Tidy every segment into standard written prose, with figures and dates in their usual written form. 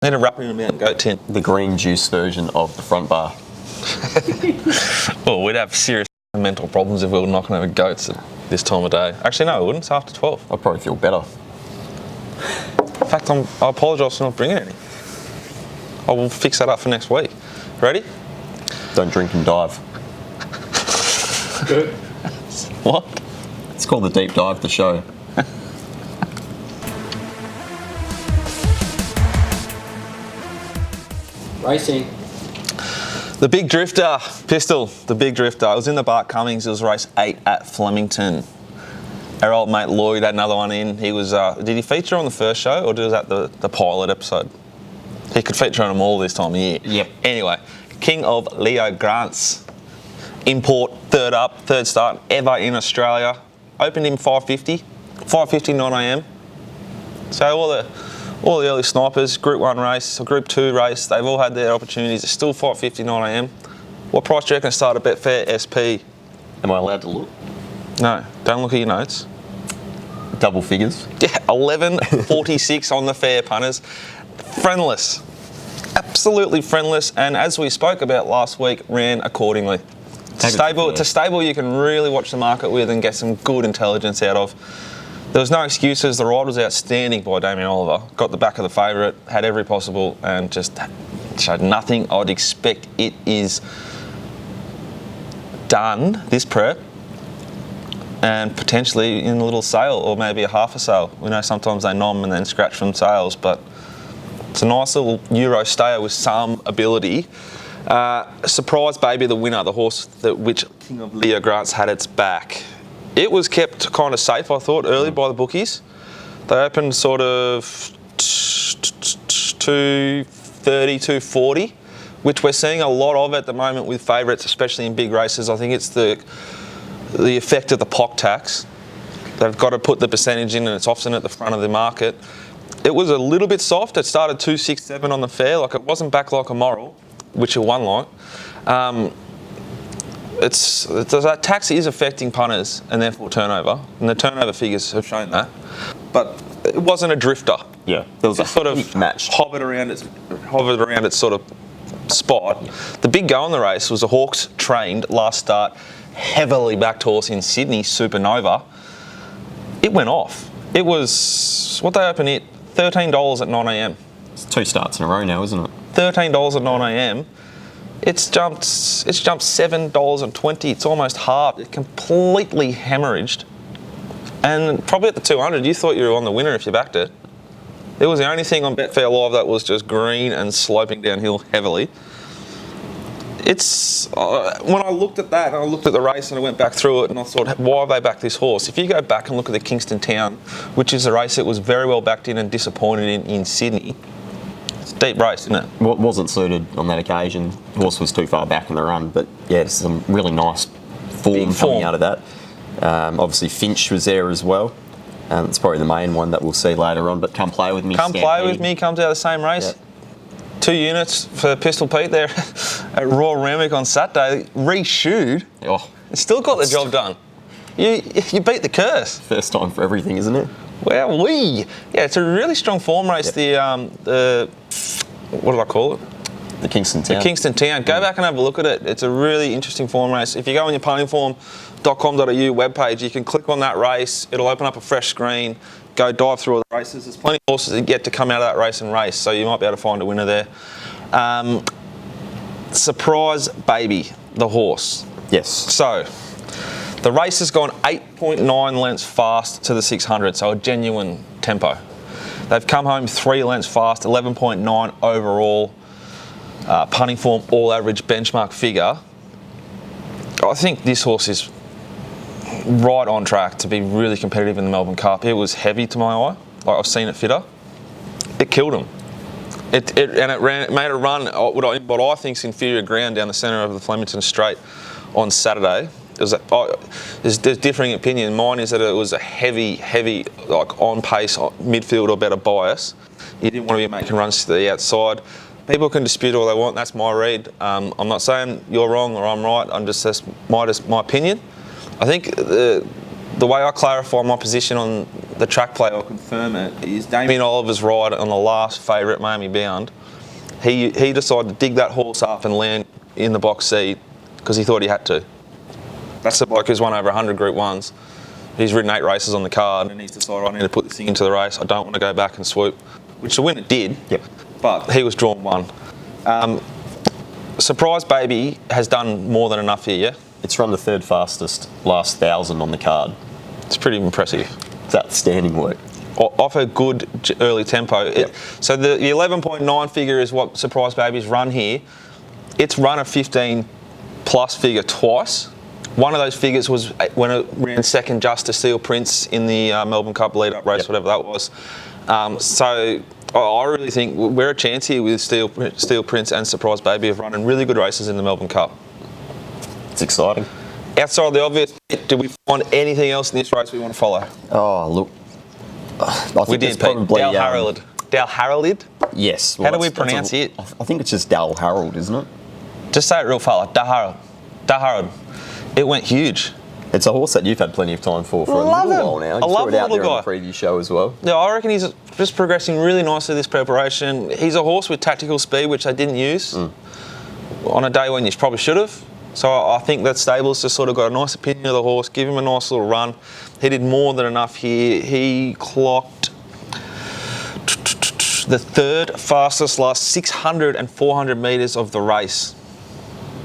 Need to wrap him in a goat tin. The green juice version of the front bar. Well, we'd have serious mental problems if we were knocking over goats at this time of day. Actually, no, we wouldn't. It's after 12. I'd probably feel better. In fact, I apologise for not bringing any. I will fix that up for next week. Ready? Don't drink and dive. Good. What? It's called the Deep Dive, the show. Racing. The Big Drifter, Pistol, the Big Drifter. I was in the Bart Cummings. It was race 8 at Flemington. Our old mate Lloyd had another one in. He was, did he feature on the first show or was that the pilot episode? He could feature on them all this time of year. Yep. Anyway, King of Leo Grants. Import, third start ever in Australia. Opened him 5:50, 9 a.m. So all the early snipers, Group 1 race, or Group 2 race, they've all had their opportunities. It's still 5:50, 9 a.m. What price do you reckon to start at Betfair SP? Am I allowed to look? No, don't look at your notes. Double figures? Yeah, 11.46 on the fair, punters. Friendless. Absolutely friendless, and as we spoke about last week, ran accordingly. To stable you can really watch the market with and get some good intelligence out of. There was no excuses. The ride was outstanding by Damien Oliver. Got the back of the favourite, had every possible, and just showed nothing I'd expect. It is done, this prep, and potentially in a little sale or maybe a half a sale. We know sometimes they nom and then scratch from sales, but it's a nice little Euro stayer with some ability. Surprise Baby, the winner, the horse which King of Leo Grants had its back. It was kept kind of safe, I thought, early by the bookies. They opened sort of 230, 240, which we're seeing a lot of at the moment with favourites, especially in big races. I think it's the effect of the POC tax. They've got to put the percentage in and it's often at the front of the market. It was a little bit soft. It started 267 on the fair. Like, it wasn't back like a moral, which it won like. That tax is affecting punters and therefore turnover, and the turnover figures have shown that. But it wasn't a drifter. Yeah, there was a sort of match. Hovered around its sort of spot. The big go on the race was a Hawks trained last start, heavily backed horse in Sydney, Supernova. It went off. It was what they opened it $13 at 9 a.m. It's 2 starts in a row now, isn't it? $13 at 9 a.m. It's jumped $7.20. It's almost halved. It completely hemorrhaged. And probably at the 200, you thought you were on the winner if you backed it. It was the only thing on Betfair Live that was just green and sloping downhill heavily. It's when I looked at that and I looked at the race and I went back through it and I thought, why have they backed this horse? If you go back and look at the Kingston Town, which is a race that was very well backed in and disappointed in Sydney, it's a deep race, isn't it? Wasn't suited on that occasion. The horse was too far back in the run, but yeah, some really nice form coming out of that. Obviously Finch was there as well. It's probably the main one that we'll see later on, but Come Play With Me. Come Play With Me comes out of the same race. Yep. 2 units for Pistol Pete there at Royal Randwick on Saturday. Reshoed. Oh, it still got the job done. You beat the curse. First time for everything, isn't it? Well, yeah, it's a really strong form race. Yep. The what did I call it? The Kingston Town. The Kingston Town. Go back and have a look at it. It's a really interesting form race. If you go on your puntingform.com.au webpage, you can click on that race. It'll open up a fresh screen. Go dive through all the races. There's plenty of horses that get to come out of that race and race, so you might be able to find a winner there. Surprise Baby, the horse. Yes. So, the race has gone 8.9 lengths fast to the 600, so a genuine tempo. They've come home 3 lengths fast, 11.9 overall. Punting form, all average benchmark figure. I think this horse is right on track to be really competitive in the Melbourne Cup. It was heavy to my eye. Like, I've seen it fitter. It killed him. It made a run what I think is inferior ground down the centre of the Flemington Straight on Saturday. There's differing opinion. Mine is that it was a heavy, like on pace, midfield or better bias. You didn't want to be making runs to the outside. People can dispute all they want. That's my read. I'm not saying you're wrong or I'm right. That's my opinion. I think the way I clarify my position on the track play, I'll confirm it, is Damien Oliver's ride on the last favourite, Miami Bound. He decided to dig that horse up and land in the box seat because he thought he had to. That's the bloke who's won over 100 Group 1s. He's ridden 8 races on the card and he's decided, I need to put this thing into the race. I don't want to go back and swoop, which the winner did. Yep. But he was drawn 1. Surprise Baby has done more than enough here, yeah? It's run the 3rd fastest last 1,000 on the card. It's pretty impressive. It's outstanding work. Off a good early tempo. Yep. So the 11.9 figure is what Surprise Baby's run here. It's run a 15 plus figure twice. One of those figures was when it ran second just to Steel Prince in the Melbourne Cup lead-up race, whatever that was. So I really think we're a chance here with Steel Prince and Surprise Baby of running really good races in the Melbourne Cup. It's exciting. Outside of the obvious, did we find anything else in this race we want to follow? Oh, look. I think we did, probably Dal Harold. Dal Harold? Yes. Well, how do we pronounce it? I think it's just Dal Harold, isn't it? Just say it real fella. Dal Harold. Dal Harold. It went huge. It's a horse that you've had plenty of time for a little while now. I love it out the there guy. on the preview show as well. Yeah, I reckon he's just progressing really nicely this preparation. He's a horse with tactical speed, which they didn't use on a day when you probably should have. So I think that stable's just sort of got a nice opinion of the horse, give him a nice little run. He did more than enough here. He clocked the 3rd fastest last 600 and 400 metres of the race.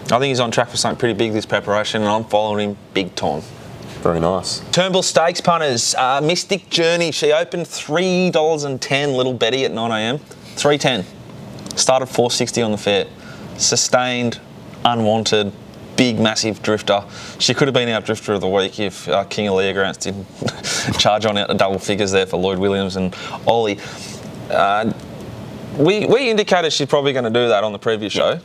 I think he's on track for something pretty big this preparation, and I'm following him big time. Very nice. Turnbull Stakes punters, Mystic Journey. She opened $3.10, little Betty at 9 a.m. 3.10. Started 460 on the fair. Sustained, unwanted, big, massive drifter. She could have been our drifter of the week if King of Leah Grants didn't charge on out to double figures there for Lloyd Williams and Ollie. We indicated she's probably going to do that on the previous show.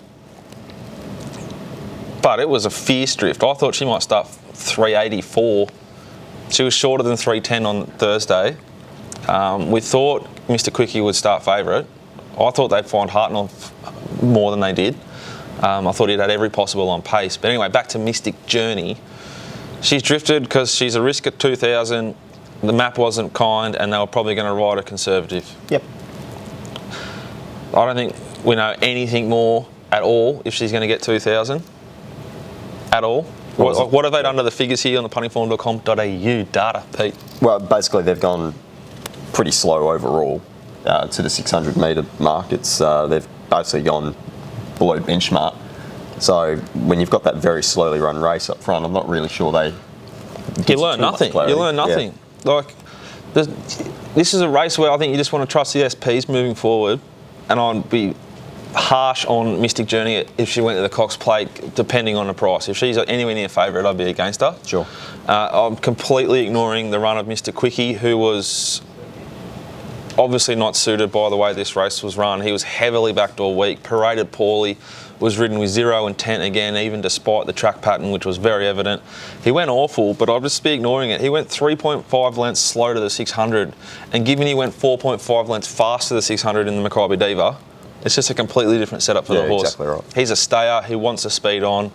But it was a fierce drift. I thought she might start 384. She was shorter than 310 on Thursday. We thought Mr. Quickie would start favourite. I thought they'd find Hartnell more than they did. I thought he'd had every possible on pace. But anyway, back to Mystic Journey. She's drifted because she's a risk at 2,000. The map wasn't kind, and they were probably going to ride a conservative. Yep. I don't think we know anything more at all if she's going to get 2,000. At all. What have they done to the figures here on the puntingform.com.au data, Pete? Well, basically they've gone pretty slow overall to the 600 metre mark. They've basically gone below benchmark. So when you've got that very slowly run race up front, I'm not really sure they... You learn nothing. You learn nothing. Yeah. Like, this is a race where I think you just want to trust the SPs moving forward, and I'd be harsh on Mystic Journey if she went to the Cox Plate, depending on the price. If she's anywhere near favourite, I'd be against her. Sure. I'm completely ignoring the run of Mr. Quickie, who was obviously not suited by the way this race was run. He was heavily backed all week, paraded poorly, was ridden with 0 intent again, even despite the track pattern, which was very evident. He went awful, but I'll just be ignoring it. He went 3.5 lengths slow to the 600, and given he went 4.5 lengths fast to the 600 in the Maccabi Diva, it's just a completely different setup for the horse. Exactly right. He's a stayer. He wants the speed on.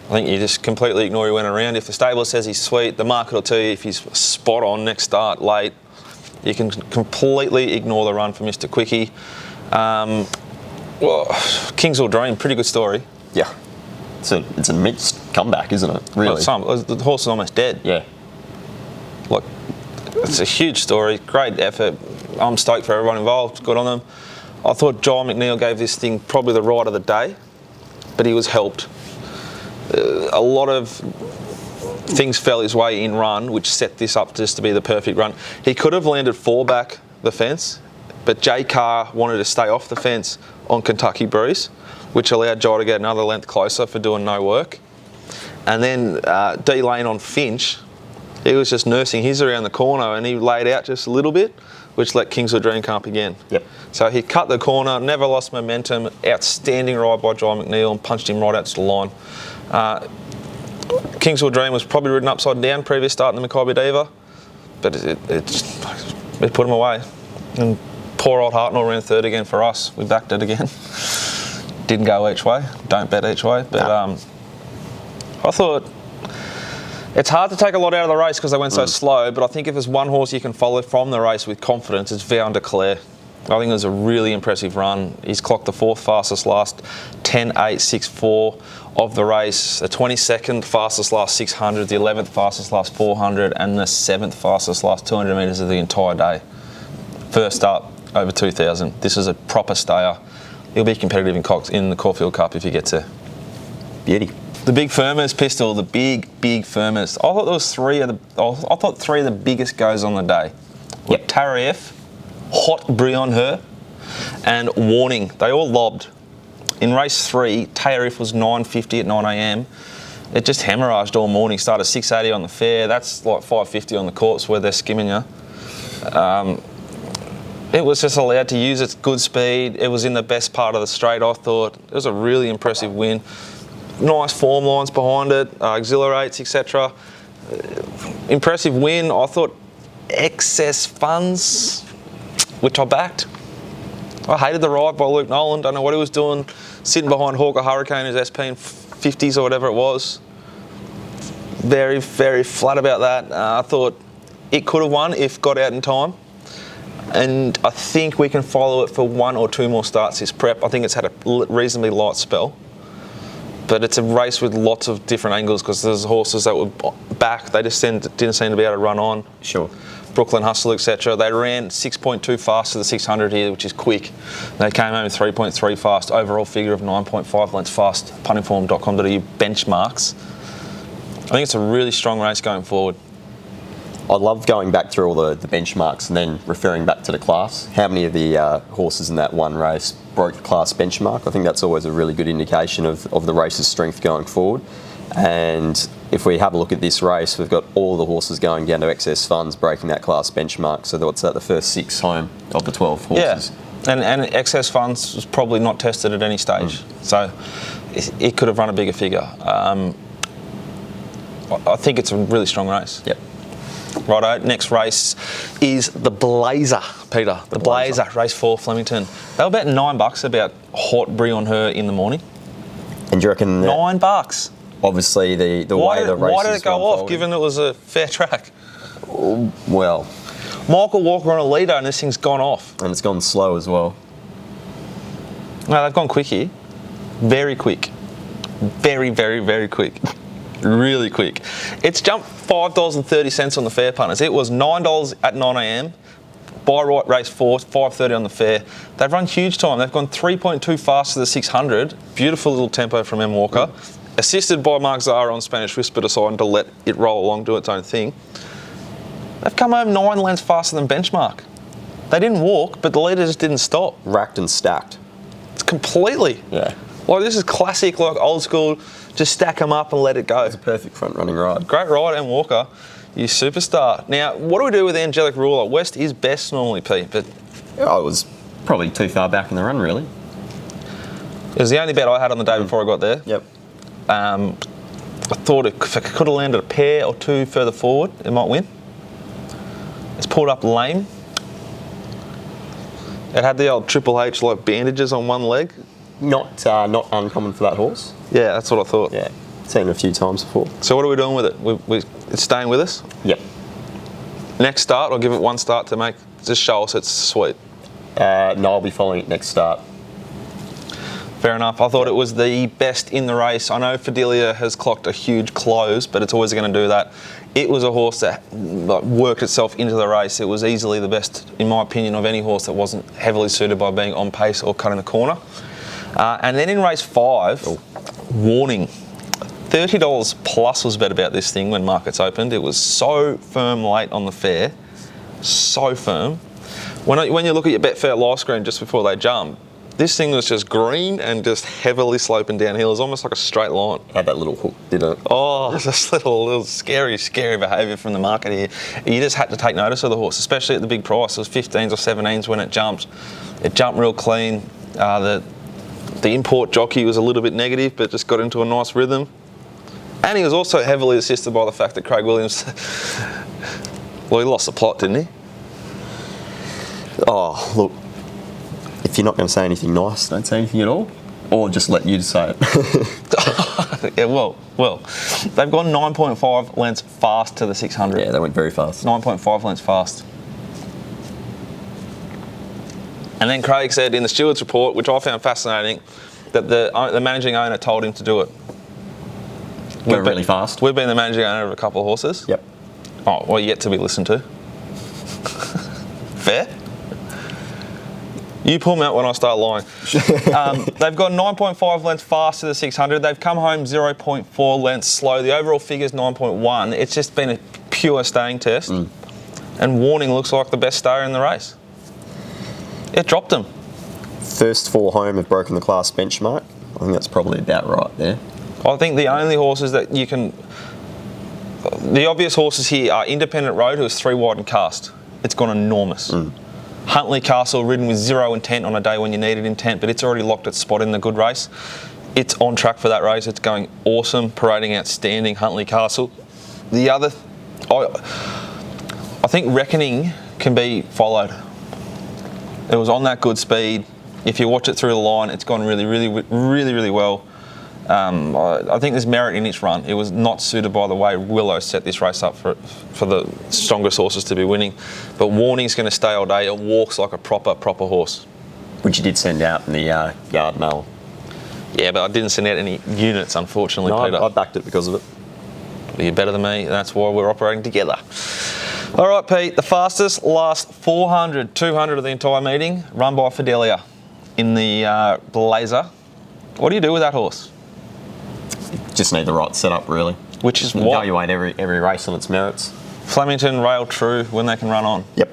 I think you just completely ignore he went around. If the stable says he's sweet, the market will tell you if he's spot on next start late. You can completely ignore the run for Mr. Quickie. Well, Kingsville Dream, pretty good story. Yeah. It's a mixed comeback, isn't it? Really. The horse is almost dead. Yeah. Look, it's a huge story. Great effort. I'm stoked for everyone involved. Good on them. I thought John McNeil gave this thing probably the ride of the day, but he was helped. A lot of things fell his way in run, which set this up just to be the perfect run. He could have landed 4 back the fence, but Jay Carr wanted to stay off the fence on Kentucky Breeze, which allowed Jai to get another length closer for doing no work. And then D Lane on Finch, he was just nursing his around the corner and he laid out just a little bit, which let Kingsville Dream come up again. Yep. So he cut the corner, never lost momentum, outstanding ride by Jai McNeil and punched him right out to the line. Kingsville Dream was probably ridden upside down previous start in the Maccabi Diva, but it put him away. And poor old Hartnell ran third again for us. We backed it again. Didn't go each way. Don't bet each way. But I thought It's hard to take a lot out of the race because they went so slow, but I think if there's one horse you can follow from the race with confidence, it's Vow and Declare. I think it was a really impressive run. He's clocked the 4th fastest last 10.864 of the race, the 22nd fastest last 600, the 11th fastest last 400, and the 7th fastest last 200 metres of the entire day. First up, over 2,000. This is a proper stayer. He'll be competitive in the Caulfield Cup if he gets there. Beauty. The big Firmers pistol, the big Firmers. I thought there was three of the biggest goes on the day. Yep. Tarif, Hot Brion Her, and Warning. They all lobbed. In race 3, Tarif was 9.50 at 9 a.m. It just hemorrhaged all morning. Started 6.80 on the fair. That's like 5.50 on the courts where they're skimming you. It was just allowed to use its good speed. It was in the best part of the straight, I thought. It was a really impressive win. Nice form lines behind it, exhilarates, etc. Impressive win. I thought Excess Funds, which I backed. I hated the ride by Luke Nolan. Don't know what he was doing, sitting behind Hawker Hurricane, his SP in 50s or whatever it was. Very, very flat about that. I thought it could have won if got out in time. And I think we can follow it for 1 or 2 more starts this prep. I think it's had a reasonably light spell. But it's a race with lots of different angles because there's horses that were back. They just didn't seem to be able to run on. Sure. Brooklyn Hustle, etc. They ran 6.2 fast to the 600 here, which is quick. They came home with 3.3 fast. Overall figure of 9.5 lengths fast. Puntinform.com.au benchmarks. I think it's a really strong race going forward. I love going back through all the benchmarks and then referring back to the class. How many of the horses in that one race broke the class benchmark? I think that's always a really good indication of the race's strength going forward. And if we have a look at this race, we've got all the horses going down to Excess Funds breaking that class benchmark. So what's that, the first 6 home of the 12 horses? Yeah, and Excess Funds was probably not tested at any stage. So it could have run a bigger figure. I think it's a really strong race. Yep. Righto, next race is the Blazer, Peter. The Blazer, race 4, Flemington. They were about $9 about Hot Brion Her in the morning. And do you reckon that $9? Obviously the way the race why did it go off, given it was a fair track? Well, Michael Walker on a leader and this thing's gone off. And it's gone slow as well. No, they've gone quick here. Very quick. Very, very, very quick. Really quick. It's jumped $5.30 on the fair, punters. It was $9 at 9 a.m. By right, race 4, $5.30 on the fair. They've run huge time. They've gone 3.2 fast to the 600. Beautiful little tempo from M. Walker. Assisted by Mark Zahra on Spanish Whisper, deciding to let it roll along, do its own thing. They've come home 9 lengths faster than benchmark. They didn't walk, but the leader just didn't stop. Racked and stacked. It's completely. Yeah. Like, this is classic, like old school, just stack them up and let it go. It's a perfect front running ride. Great ride, M. Walker. You superstar. Now, what do we do with Angelic Ruler? West is best normally, Pete, but I was probably too far back in the run, really. it was the only bet I had on the day before I got there. Yep. I thought if it could have landed a pair or 2 further forward, it might win. It's pulled up lame. It had the old Triple H like bandages on one leg. Not uncommon for that horse. Yeah, that's what I thought. Yeah, seen it a few times before. So what are we doing with it? It's staying with us? Yep. Next start, I'll give it 1 start to just show us it's sweet. No, I'll be following it next start. Fair enough. I thought it was the best in the race. I know Fidelia has clocked a huge close, but it's always going to do that. It was a horse that worked itself into the race. It was easily the best, in my opinion, of any horse that wasn't heavily suited by being on pace or cutting the corner. And then in race 5, Warning. $30 plus was bet about this thing when markets opened. It was so firm late on the fair. So firm. When you look at your Betfair live screen just before they jump, this thing was just green and just heavily sloping downhill. It was almost like a straight line. Had that little hook, didn't it? Oh, just little scary behaviour from the market here. You just had to take notice of the horse, especially at the big price. It was 15s or 17s when it jumped. It jumped real clean. The import jockey was a little bit negative, but just got into a nice rhythm. And he was also heavily assisted by the fact that Craig Williams, well, he lost the plot, didn't he? Oh, look. If you're not going to say anything nice, don't say anything at all. Or just let you say it. Yeah, well, they've gone 9.5 lengths fast to the 600. Yeah, they went very fast. 9.5 lengths fast. And then Craig said in the steward's report, which I found fascinating, that the managing owner told him to do it. Go really fast. We've been the managing owner of a couple of horses. Yep. Oh, well, yet to be listened to. Fair? You pull me out when I start lying. They've gone 9.5 lengths fast to the 600. They've come home 0.4 lengths slow. The overall figure's 9.1. It's just been a pure staying test. And Warning looks like the best stayer in the race. It dropped them. First 4 home have broken the class benchmark. I think that's probably about right there. I think the only horses that you can... The obvious horses here are Independent Road, who is 3 wide and cast. It's gone enormous. Huntley Castle ridden with 0 intent on a day when you needed intent, but it's already locked its spot in the good race. It's on track for that race. It's going awesome, parading outstanding, Huntley Castle. The other... I think Reckoning can be followed. It was on that good speed. If you watch it through the line, it's gone really well. I think there's merit in its run. It was not suited by the way Willow set this race up for the strongest horses to be winning. But Warning's going to stay all day. It walks like a proper horse. Which you did send out in the yard mail. Yeah, but I didn't send out any units, unfortunately, No, Peter. I backed it because of it. You're better than me. That's why we're operating together. All right, Pete, the fastest last 400, 200 of the entire meeting, run by Fidelia in the Blazer. What do you do with that horse? Just need the right setup, really. Which is what? Evaluate every race on its merits. Flemington rail true when they can run on. Yep.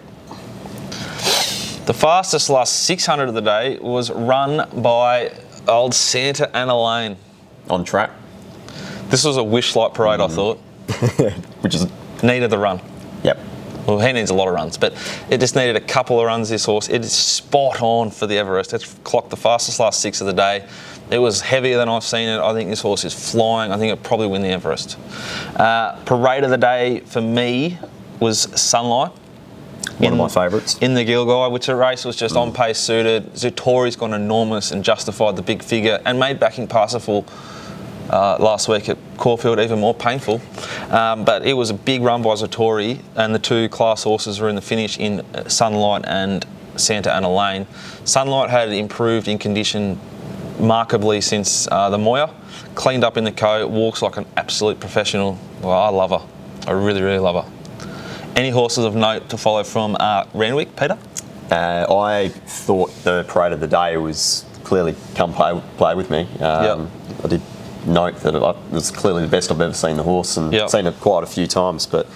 The fastest last 600 of the day was run by old Santa Ana Lane. On track. This was a wish light parade, I thought. Which is... Needed the run. Yep. Well, he needs a lot of runs, but it just needed a couple of runs, this horse. It is spot on for the Everest. It's clocked the fastest last 6 of the day. It was heavier than I've seen it. I think this horse is flying. I think it'll probably win the Everest. Parade of the day for me was Sunlight. One of my favourites. In the Gilgai, which the race was just on pace suited. Zutori's gone enormous and justified the big figure and made backing Parsifal last week at Caulfield even more painful. But it was a big run by Zutori, and the 2 class horses were in the finish in Sunlight and Santa Ana Lane. Sunlight had improved in condition markedly since the Moya. Cleaned up in the co, walks like an absolute professional. Well, I love her. I really love her. Any horses of note to follow from Randwick, Peter? I thought the parade of the day was clearly come play with me. I did note that it was clearly the best I've ever seen the horse, and seen it quite a few times. But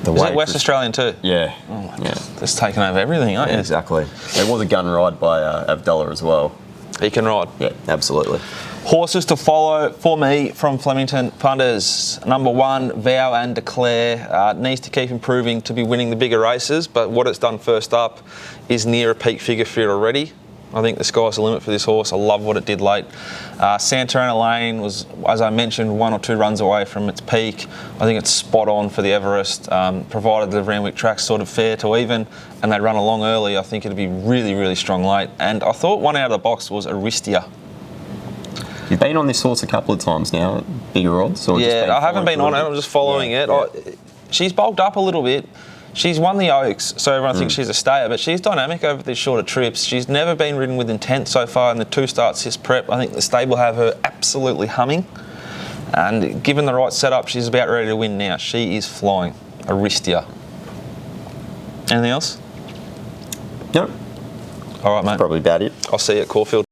the Is it West Australian too? Yeah. Oh my God. It's taken over everything, aren't you? Exactly. There was a gun ride by Abdullah as well. He can ride. Yeah, absolutely. Horses to follow for me from Flemington punters. Number 1, Vow and Declare. Needs to keep improving to be winning the bigger races, but what it's done first up is near a peak figure for it already. I think the sky's the limit for this horse. I love what it did late. Santa Ana Lane was, as I mentioned, 1 or 2 runs away from its peak. I think it's spot on for the Everest, provided the Randwick track's sort of fair to even, and they run along early. I think it'd be really strong late. And I thought one out of the box was Aristia. You've been on this horse a couple of times now, bigger odds? Or Yeah, I haven't been on it. I'm just following it. She's bulked up a little bit. She's won the Oaks, so everyone thinks she's a stayer, but she's dynamic over these shorter trips. She's never been ridden with intent so far in the 2 starts this prep. I think the stable have her absolutely humming, and given the right setup, she's about ready to win now. She is flying. Aristia. Anything else? No. All right, mate. Probably about it. I'll see you at Caulfield.